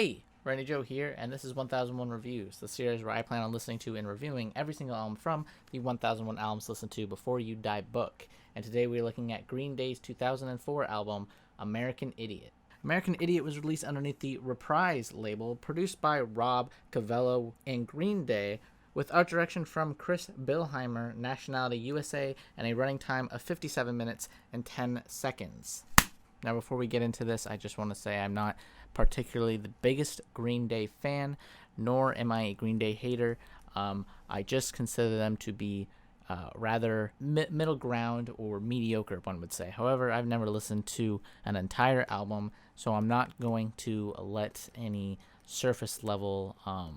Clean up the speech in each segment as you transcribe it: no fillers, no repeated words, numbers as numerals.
Hey, Randy Joe here, and this is 1001 Reviews, the series where I plan on listening to and reviewing every single album from the 1001 albums listened to before you die book. And today we're looking at Green Day's 2004 album, American Idiot. American Idiot was released underneath the Reprise label, produced by Rob Cavallo and Green Day, with art direction from Chris Bilheimer, nationality USA, and a running time of 57 minutes and 10 seconds. Now, before we get into this, I just want to say I'm not particularly the biggest Green Day fan, nor am I a Green Day hater. I just consider them to be rather middle ground or mediocre, one would say. However, I've never listened to an entire album, so I'm not going to let any surface level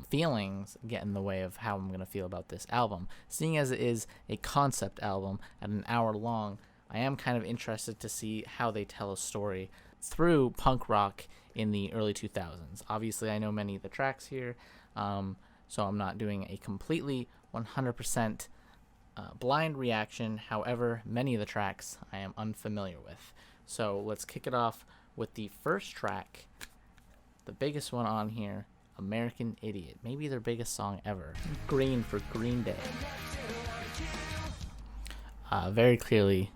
feelings get in the way of how I'm going to feel about this album. Seeing as it is a concept album at an hour long, I am kind of interested to see how they tell a story through punk rock in the early 2000s. Obviously, I know many of the tracks here, so I'm not doing a completely 100% blind reaction. However, many of the tracks I am unfamiliar with. So let's kick it off with the first track, the biggest one on here, American Idiot. Maybe their biggest song ever. Green for Green Day. Very clearly,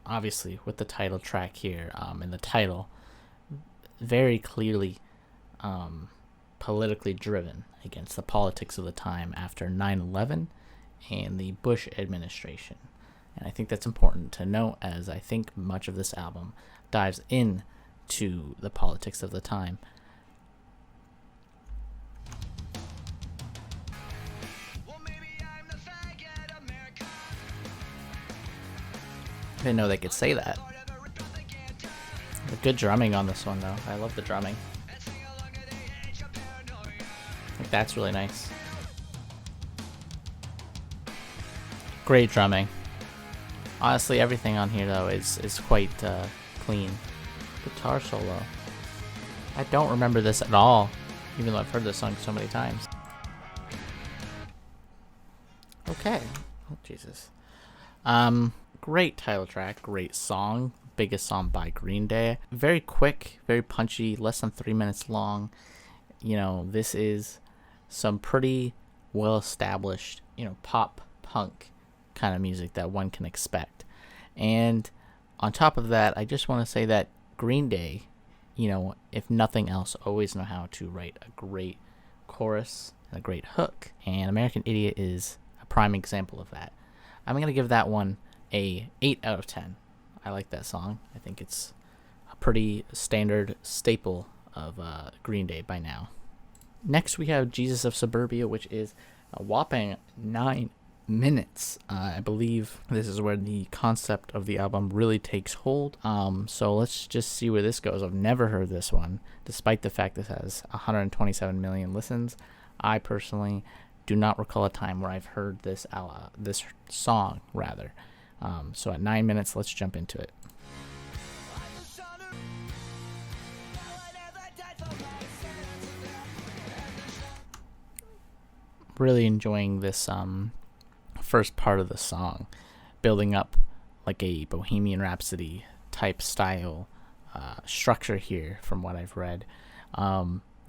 obviously, with the title track here, and the title, very clearly politically driven against the politics of the time after 9/11 and the Bush administration. And I think that's important to note, as I think much of this album dives into the politics of the time. I didn't know they could say that. The good drumming on this one, though. I love the drumming. Like, that's really nice. Great drumming. Honestly, everything on here, though, is quite clean. Guitar solo. I don't remember this at all, even though I've heard this song so many times. Okay. Oh, Jesus. Great title track, great song, biggest song by Green Day. Very quick, very punchy, less than 3 minutes long. You know, this is some pretty well-established, pop punk kind of music that one can expect. And on top of that, I just want to say that Green Day, if nothing else, always know how to write a great chorus and a great hook. And American Idiot is a prime example of that. I'm going to give that one a 8 out of 10. I like that song. I think it's a pretty standard staple of Green Day by now. Next we have Jesus of Suburbia, which is a whopping 9 minutes. I believe this is where the concept of the album really takes hold. So let's just see where this goes. I've never heard this one, despite the fact this has 127 million listens. I personally do not recall a time where I've heard this song, rather. So at 9 minutes, let's jump into it. Really enjoying this first part of the song, building up like a Bohemian Rhapsody type style structure here from what I've read.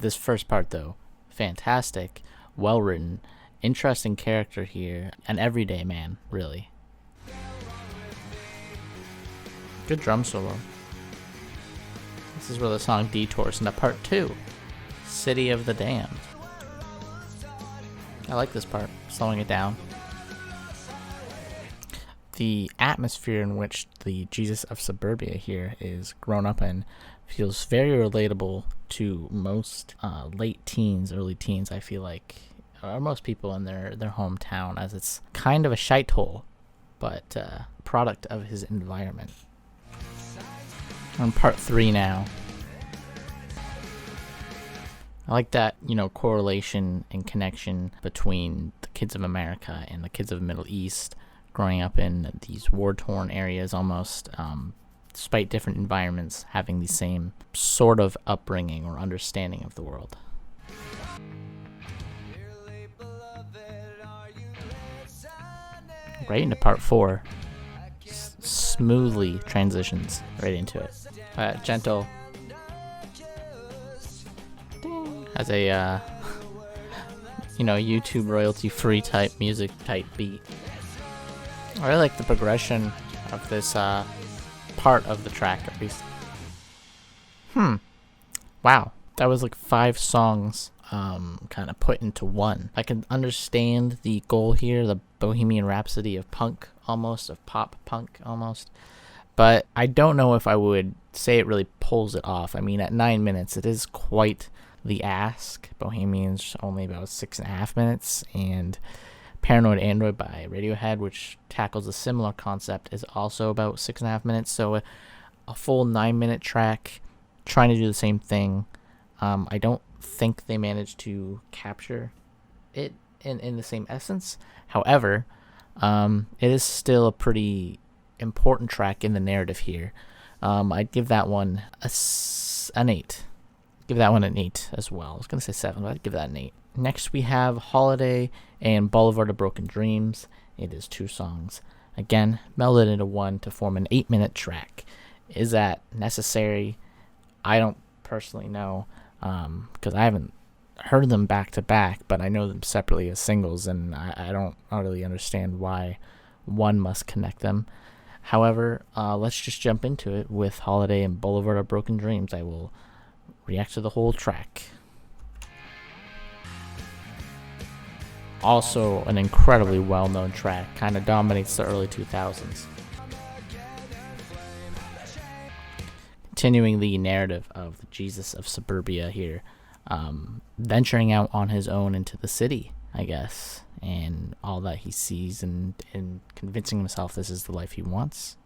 This first part, though, fantastic, well written, interesting character here, an everyday man, really. Good drum solo. This is where the song detours into part 2, City of the Damned. I like this part, slowing it down. The atmosphere in which the Jesus of Suburbia here is grown up in feels very relatable to most late teens, early teens, I feel like, or most people in their hometown, as it's kind of a shithole, but product of his environment. On part 3 now. I like that, correlation and connection between the kids of America and the kids of the Middle East, growing up in these war-torn areas almost, despite different environments, having the same sort of upbringing or understanding of the world. Right into part 4. Smoothly transitions right into it. Gentle. Ding. as a you know, YouTube royalty free type music type beat. I really like the progression of this part of the track, at least. Wow, that was like 5 songs kind of put into one. I can understand the goal here, the Bohemian Rhapsody of punk almost, of pop punk almost, but I don't know if I would say it really pulls it off. I mean, at 9 minutes, it is quite the ask. Bohemian's only about 6.5 minutes, and Paranoid Android by Radiohead, which tackles a similar concept, is also about 6.5 minutes. So a full 9-minute track trying to do the same thing. I don't think they managed to capture it in the same essence. However, it is still a pretty important track in the narrative here. I'd give that one an 8. Give that one an 8 as well. I was going to say 7, but I'd give that an 8. Next, we have Holiday and Boulevard of Broken Dreams. It is 2 songs. Again, melded into one to form an 8-minute track. Is that necessary? I don't personally know, because I haven't heard them back to back, but I know them separately as singles, and I don't really understand why one must connect them. However, let's just jump into it with Holiday and Boulevard of Broken Dreams. I will react to the whole track. Also an incredibly well-known track, kind of dominates the early 2000s. Continuing the narrative of the Jesus of Suburbia here, venturing out on his own into the city, I guess, and all that he sees, and convincing himself this is the life he wants.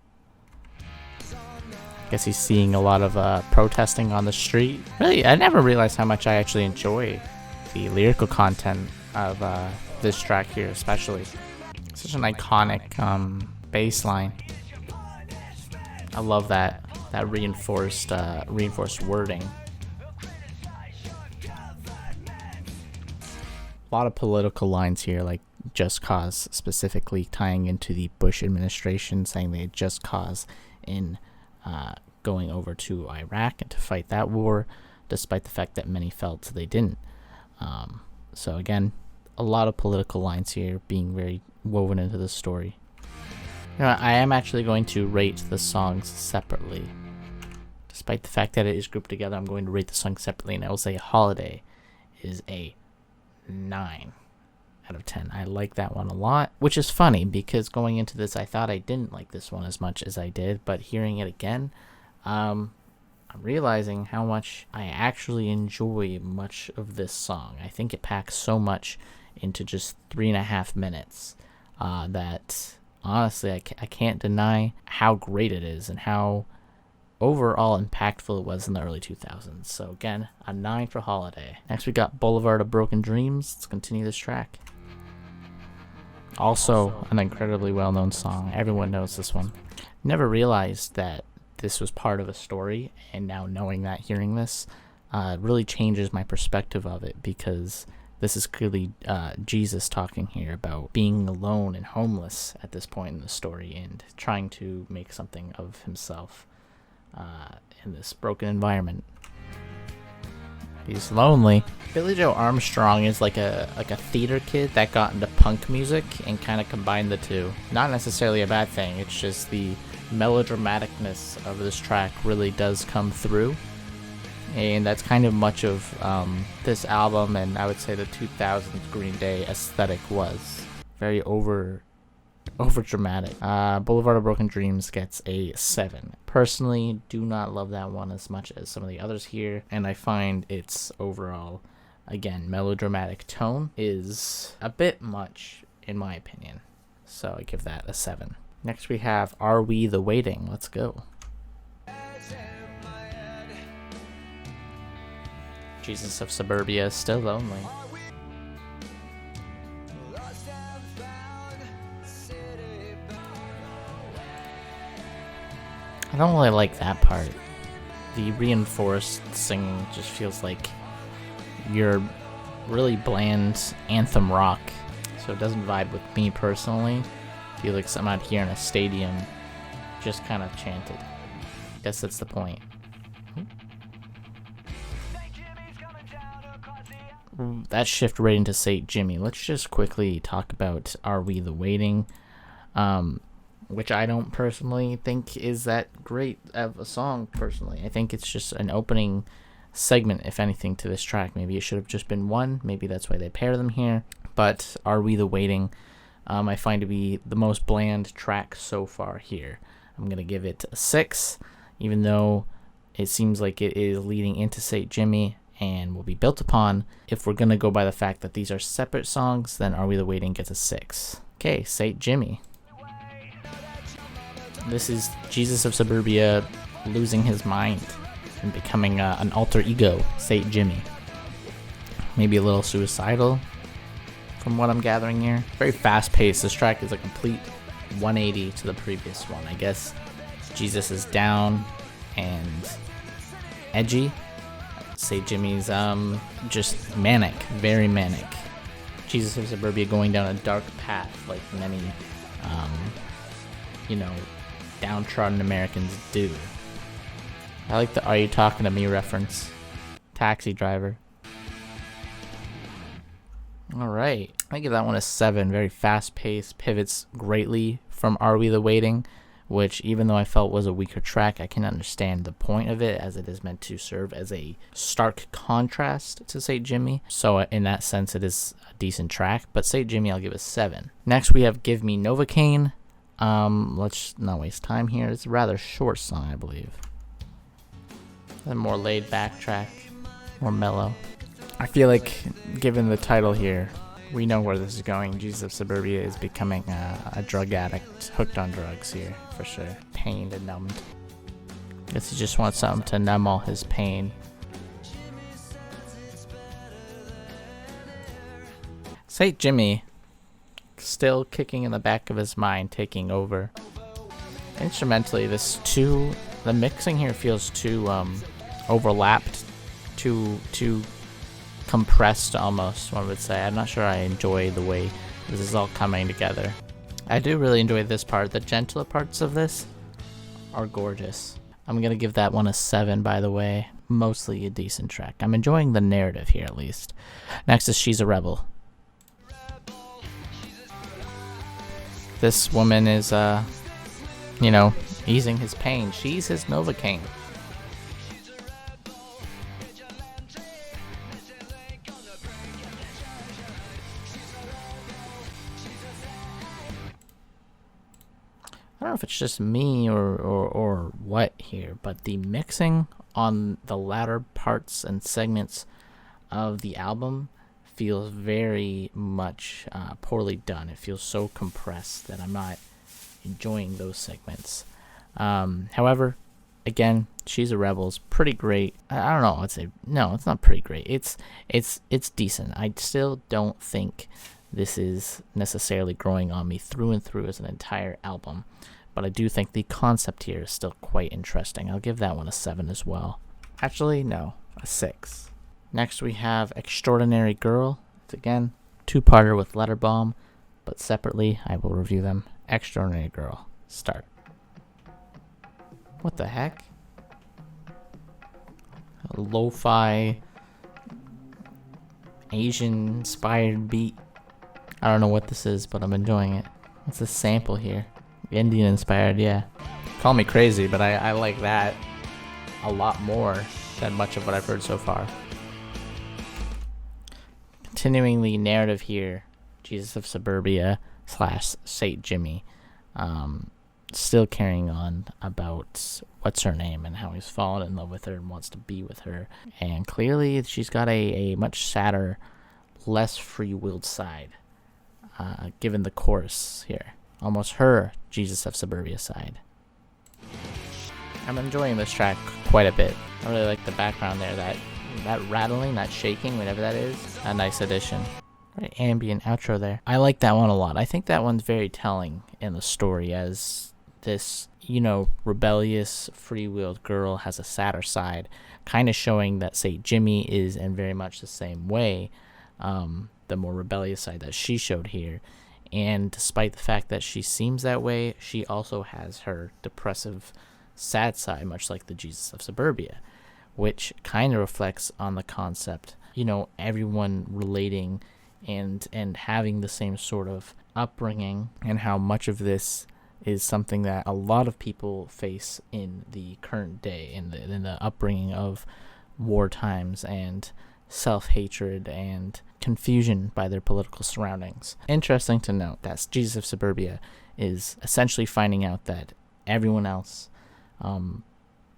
I guess he's seeing a lot of protesting on the street. Really, I never realized how much I actually enjoy the lyrical content of this track here, especially. Such an iconic bass line. I love that reinforced wording. A lot of political lines here, like Just Cause, specifically tying into the Bush administration, saying they had just cause in going over to Iraq and to fight that war, despite the fact that many felt they didn't. So again, a lot of political lines here being very woven into the story. You know, I am actually going to rate the songs separately. Despite the fact that it is grouped together, I'm going to rate the song separately, and I will say Holiday is a 9 out of 10. I like that one a lot, which is funny because going into this, I thought I didn't like this one as much as I did, but hearing it again, I'm realizing how much I actually enjoy much of this song. I think it packs so much into just 3.5 minutes that honestly I can't deny how great it is and how overall impactful it was in the early 2000s. So again, a 9 for Holiday. Next we got Boulevard of Broken Dreams. Let's continue this track. Also an incredibly well-known song. Everyone knows this one. Never realized that this was part of a story, and now knowing that, hearing this, really changes my perspective of it, because this is clearly Jesus talking here about being alone and homeless at this point in the story and trying to make something of himself in this broken environment. He's lonely. Billy Joe Armstrong is like a theater kid that got into punk music and kind of combined the two. Not necessarily a bad thing, it's just the melodramaticness of this track really does come through, and that's kind of much of this album, and I would say the 2000s Green Day aesthetic was very over dramatic. Boulevard of Broken Dreams gets a 7. Personally, do not love that one as much as some of the others here, and I find its overall, again, melodramatic tone is a bit much in my opinion, so I give that a 7. Next we have Are We the Waiting? Let's go. Jesus of Suburbia is still lonely. I don't really like that part. The reinforced singing just feels like you're really bland anthem rock, so it doesn't vibe with me personally. I feel like someone out here in a stadium just kind of chanted. I guess that's the point. that shift right into St. Jimmy. Let's just quickly talk about Are We the Waiting, which I don't personally think is that great of a song, personally. I think it's just an opening segment, if anything, to this track. Maybe it should have just been one. Maybe that's why they pair them here. But Are We the Waiting, I find to be the most bland track so far here. I'm going to give it a 6, even though it seems like it is leading into St. Jimmy and will be built upon. If we're going to go by the fact that these are separate songs, then Are We the Waiting gets a 6. Okay, St. Jimmy. This is Jesus of Suburbia losing his mind and becoming an alter ego, St. Jimmy. Maybe a little suicidal from what I'm gathering here. Very fast paced. This track is a complete 180 to the previous one. I guess Jesus is down and edgy. St. Jimmy's just manic, very manic. Jesus of Suburbia going down a dark path like many downtrodden Americans do. I like the Are You Talking to Me reference. Taxi Driver. Alright, I give that one a 7. Very fast paced, pivots greatly from Are We the Waiting, which even though I felt was a weaker track, I can understand the point of it, as it is meant to serve as a stark contrast to St. Jimmy. So in that sense, it is a decent track, but St. Jimmy I'll give a 7. Next we have Give Me Novocaine. Let's not waste time here. It's a rather short song, I believe. A more laid back track, more mellow. I feel like, given the title here, we know where this is going. Jesus of Suburbia is becoming a drug addict, hooked on drugs here, for sure. Pained and numbed. Guess he just wants something to numb all his pain. St. Jimmy, still kicking in the back of his mind, taking over. Instrumentally, the mixing here feels too overlapped, too compressed almost, one would say. I'm not sure I enjoy the way this is all coming together. I do really enjoy this part. The gentler parts of this are gorgeous. I'm gonna give that one a 7, by the way. Mostly a decent track. I'm enjoying the narrative here, at least. Next is She's a Rebel. This woman is easing his pain. She's his Novocaine. I don't know if it's just me or what here, but the mixing on the latter parts and segments of the album feels very much poorly done. It feels so compressed that I'm not enjoying those segments. However, again, She's a Rebel's pretty great. I don't know. I'd say no, it's not pretty great. It's decent. I still don't think this is necessarily growing on me through and through as an entire album, but I do think the concept here is still quite interesting. I'll give that one a 7 as well. Actually, no, a 6. Next we have Extraordinary Girl. It's again two-parter with Letter Bomb, but separately I will review them. Extraordinary Girl. Start. What the heck? A lo-fi Asian-inspired beat. I don't know what this is, but I'm enjoying it. What's this sample here? Indian-inspired, yeah. Call me crazy, but I like that a lot more than much of what I've heard so far. Continuing the narrative here, Jesus of Suburbia / St. Jimmy, still carrying on about what's her name and how he's fallen in love with her and wants to be with her. And clearly she's got a much sadder, less free-willed side, given the chorus here. Almost her Jesus of Suburbia side. I'm enjoying this track quite a bit. I really like the background there, that rattling, that shaking, whatever that is. A nice addition. Right, ambient outro there. I like that one a lot. I think that one's very telling in the story, as this, rebellious, freewheeled girl has a sadder side, kind of showing that St. Jimmy is in very much the same way, the more rebellious side that she showed here. And despite the fact that she seems that way, she also has her depressive, sad side, much like the Jesus of Suburbia, which kind of reflects on the concept everyone relating and having the same sort of upbringing, and how much of this is something that a lot of people face in the current day, in the upbringing of war times and self-hatred and confusion by their political surroundings. Interesting to note that Jesus of Suburbia is essentially finding out that everyone else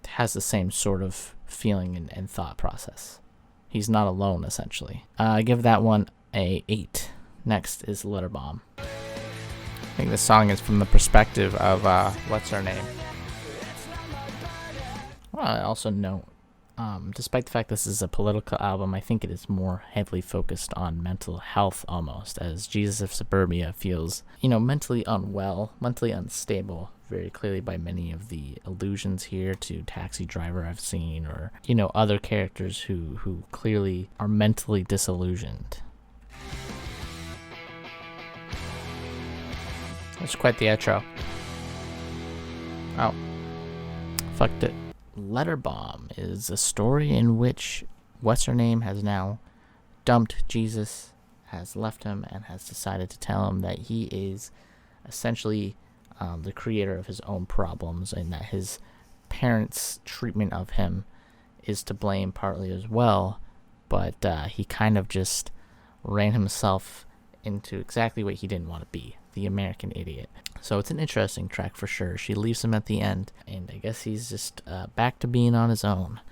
has the same sort of feeling and thought process. He's not alone, essentially. I give that one a 8. Next is Letter Bomb. I think this song is from the perspective of, what's her name? Well, I also note, despite the fact this is a political album, I think it is more heavily focused on mental health almost, as Jesus of Suburbia feels, mentally unwell, mentally unstable, very clearly by many of the allusions here to Taxi Driver I've seen, or, other characters who clearly are mentally disillusioned. That's quite the outro. Oh. Fucked it. Letter Bomb is a story in which what's-her-name has now dumped Jesus, has left him, and has decided to tell him that he is essentially the creator of his own problems, and that his parents' treatment of him is to blame partly as well, but he kind of just ran himself into exactly what he didn't want to be, the American idiot. So it's an interesting track for sure. She leaves him at the end, and I guess he's just back to being on his own.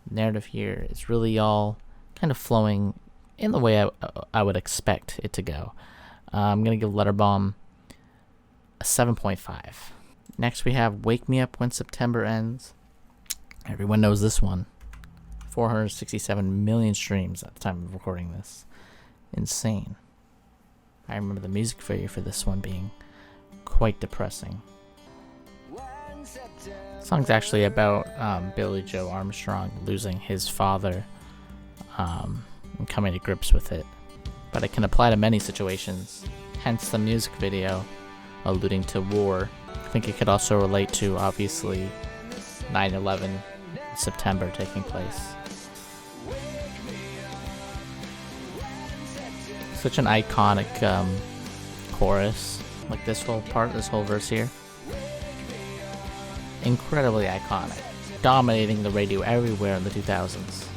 The narrative here is really all kind of flowing in the way I would expect it to go. I'm going to give Letter Bomb a 7.5. Next we have Wake Me Up When September Ends. Everyone knows this one. 467 million streams at the time of recording this. Insane. I remember the music video for this one being quite depressing. The song's actually about Billy Joe Armstrong losing his father and coming to grips with it. But it can apply to many situations, hence the music video alluding to war. I think it could also relate to, obviously, 9/11 September taking place. Such an iconic chorus, like this whole verse here. Incredibly iconic, dominating the radio everywhere in the 2000s.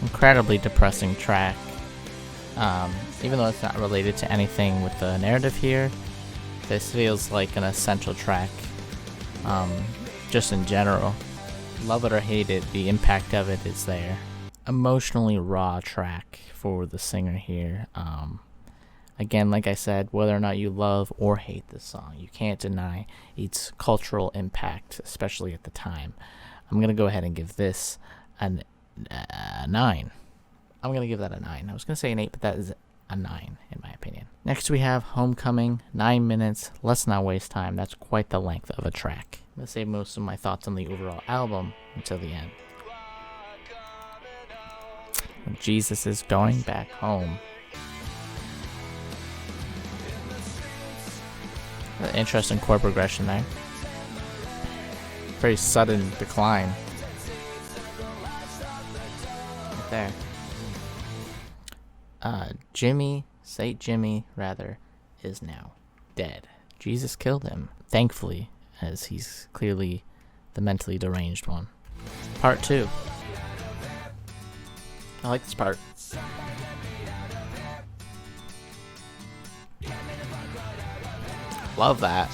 Incredibly depressing track. Even though it's not related to anything with the narrative here, this feels like an essential track. Just in general, love it or hate it, the impact of it is there. Emotionally raw track for the singer here. Again, like I said, whether or not you love or hate this song, you can't deny its cultural impact, especially at the time. I'm gonna go ahead and give this a 9. I'm gonna give that a 9. I was gonna say an 8, but that is a 9 in my opinion. Next we have Homecoming, 9 minutes. Let's not waste time. That's quite the length of a track. I'm gonna save most of my thoughts on the overall album until the end. When Jesus is going back home. An interesting chord progression there. Very sudden decline. Right there. Saint Jimmy, is now dead. Jesus killed him, thankfully, as he's clearly the mentally deranged one. Part 2. I like this part. Love that.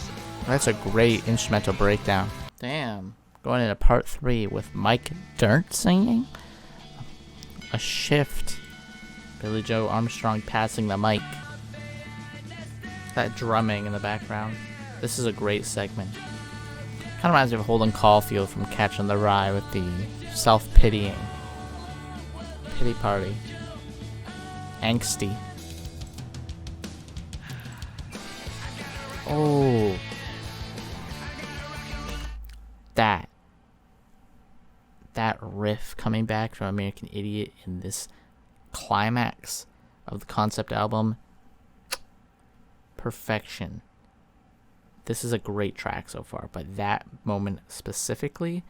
That's a great instrumental breakdown. Damn. Going into part 3 with Mike Dirnt singing. A shift. Billy Joe Armstrong passing the mic. That drumming in the background. This is a great segment. Kind of reminds me of Holden Caulfield from Catching the Rye with the self-pitying. Pity party. Angsty. Oh. That riff coming back from American Idiot in this climax of the concept album. Perfection. this is a great track so far, but that moment specifically,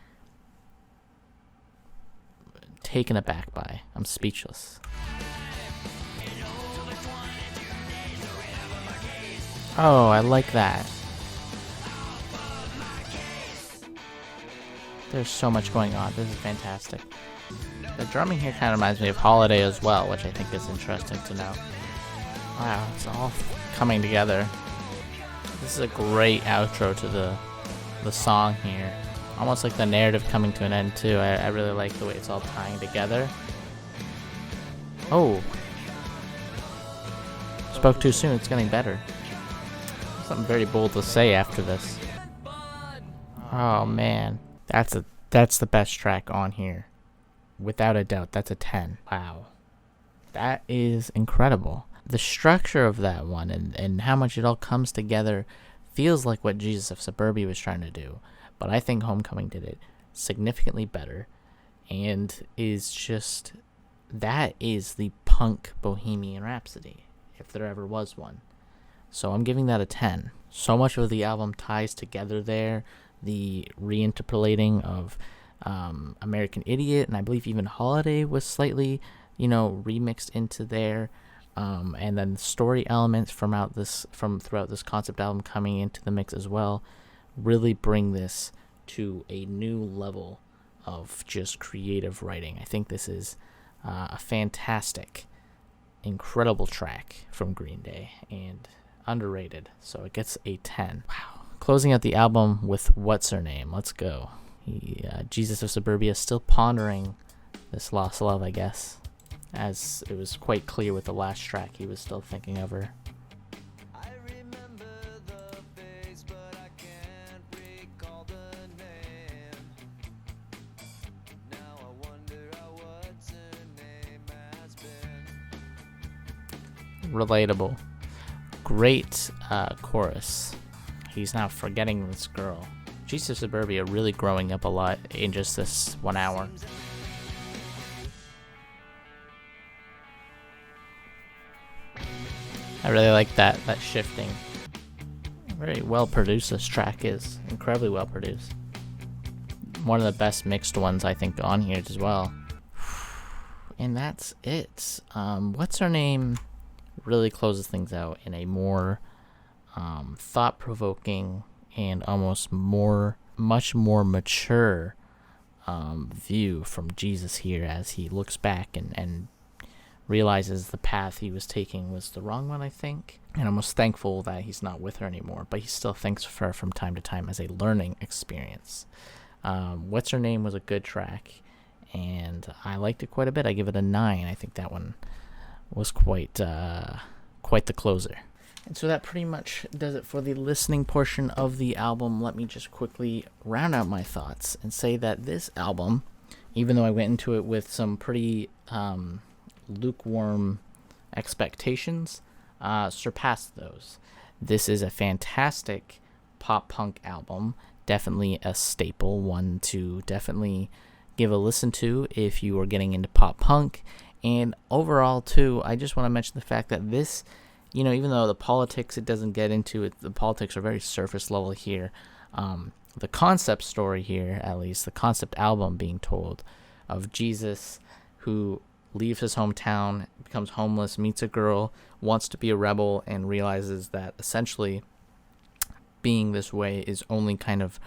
taken aback by. I'm speechless. Oh, I like that. There's so much going on. This is fantastic. The drumming here kind of reminds me of Holiday as well, which I think is interesting to note. Wow, it's all coming together. This is a great outro to the song here. Almost like the narrative coming to an end too. I really like the way it's all tying together. Oh. Spoke too soon, it's getting better. Something very bold to say after this. Oh man. That's the best track on here. Without a doubt, that's a 10. Wow. That is incredible. The structure of that one and how much it all comes together feels like what Jesus of Suburbia was trying to do. But I think Homecoming did it significantly better and is just, that is the punk Bohemian Rhapsody, if there ever was one. So I'm giving that a 10. So much of the album ties together there. The reinterpolating of American Idiot, and I believe even Holiday was slightly, remixed into there. And then story elements from throughout this concept album coming into the mix as well really bring this to a new level of just creative writing. I think this is a fantastic, incredible track from Green Day and underrated. So it gets a 10. Wow. Closing out the album with What's Her Name. Let's go. Jesus of Suburbia still pondering this lost love, I guess. As it was quite clear with the last track, he was still thinking of her. I remember the face, but I can't recall the name. Now I wonder what's her name has been. Relatable. Great chorus. He's now forgetting this girl. Jesus of Suburbia really growing up a lot in just this 1 hour. I really like that shifting. Very well produced this track is. Incredibly well produced. One of the best mixed ones I think on here as well. And that's it. What's Her Name really closes things out in a more thought-provoking and almost much more mature view from Jesus here as he looks back and realizes the path he was taking was the wrong one, I think, and almost thankful that he's not with her anymore, but he still thinks of her from time to time as a learning experience. What's Her Name was a good track, and I liked it quite a bit. I give it a 9. I think that one was quite the closer. And so that pretty much does it for the listening portion of the album. Let me just quickly round out my thoughts and say that this album, even though I went into it with some pretty lukewarm expectations, surpassed those. This is a fantastic pop punk album, definitely a staple, one to definitely give a listen to if you are getting into pop punk. And overall too, I just want to mention the fact that this, even though the politics it doesn't get into it, the politics are very surface level here. The concept story here, at least the concept album being told of Jesus who leaves his hometown, becomes homeless, meets a girl, wants to be a rebel, and realizes that essentially being this way is only kind of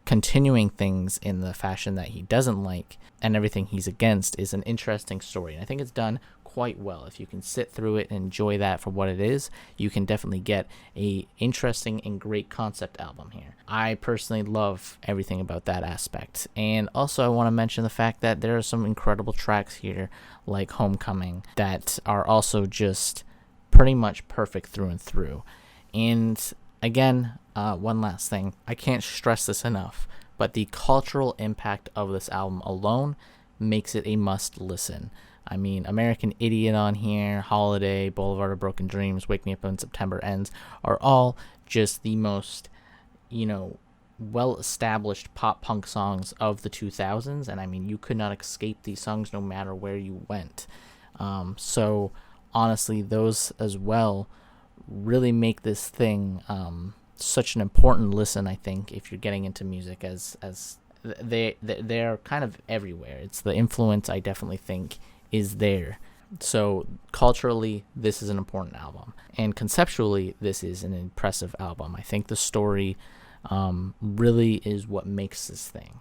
continuing things in the fashion that he doesn't like, and everything he's against is an interesting story. And I think it's done quite well. If you can sit through it and enjoy that for what it is, you can definitely get a interesting and great concept album here. I personally love everything about that aspect. And also I want to mention the fact that there are some incredible tracks here like Homecoming that are also just pretty much perfect through and through. And again, one last thing, I can't stress this enough, but the cultural impact of this album alone makes it a must listen. I mean, American Idiot on here, Holiday, Boulevard of Broken Dreams, Wake Me Up When September Ends are all just the most, well-established pop punk songs of the 2000s. And I mean, you could not escape these songs no matter where you went. So honestly, those as well really make this thing such an important listen, I think, if you're getting into music, as they're kind of everywhere. It's the influence, I definitely think, is there. So culturally, this is an important album, and conceptually, this is an impressive album. I think the story really is what makes this thing.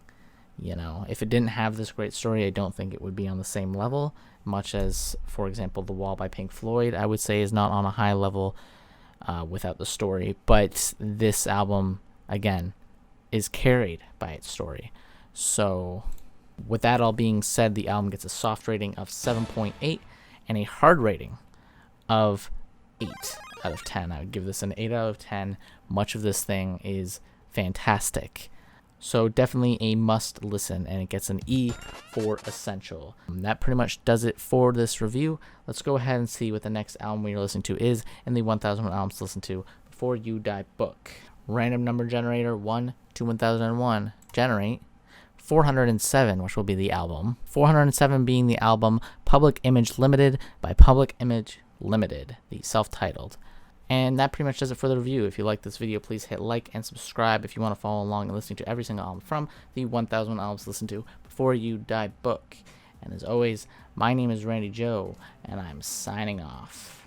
You know, if it didn't have this great story, I don't think it would be on the same level, much as, for example, The Wall by Pink Floyd, I would say, is not on a high level without the story. But this album, again, is carried by its story. So with that all being said, the album gets a soft rating of 7.8 and a hard rating of 8 out of 10. I would give this an 8 out of 10. Much of this thing is fantastic. So definitely a must listen, and it gets an E for essential. That pretty much does it for this review. Let's go ahead and see what the next album we're listening to is in the 1001 albums to listen to before you die book. Random number generator 1 to 1001. Generate 407, which will be the album. 407 being the album Public Image Limited by Public Image Limited, the self-titled. And that pretty much does it for the review. If you like this video, please hit like and subscribe if you want to follow along and listening to every single album from the 1001 albums to listen to before you die book. And as always, my name is Randy Joe, and I'm signing off.